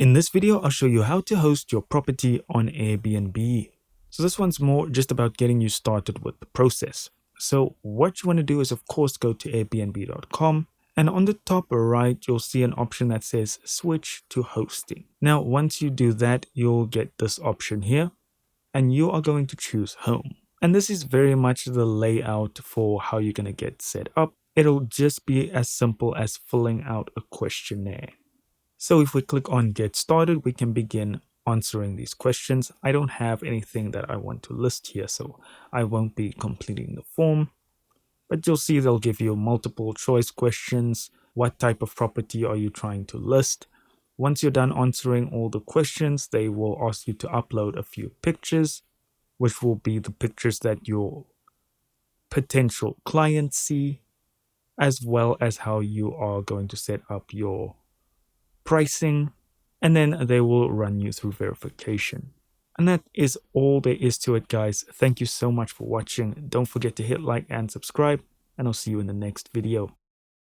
In this video, I'll show you how to host your property on Airbnb. So this one's more just about getting you started with the process. So what you want to do is, of course, go to airbnb.com, and on the top right, you'll see an option that says switch to hosting. Now, once you do that, you'll get this option here, and you are going to choose home. And this is very much the layout for how you're going to get set up. It'll just be as simple as filling out a questionnaire. So if we click on get started, we can begin answering these questions. I don't have anything that I want to list here, so I won't be completing the form. But you'll see they'll give you multiple choice questions. What type of property are you trying to list? Once you're done answering all the questions, they will ask you to upload a few pictures, which will be the pictures that your potential clients see, as well as how you are going to set up your pricing, and then they will run you through verification. And that is all there is to it, guys. Thank you so much for watching. Don't forget to hit like and subscribe, and I'll see you in the next video.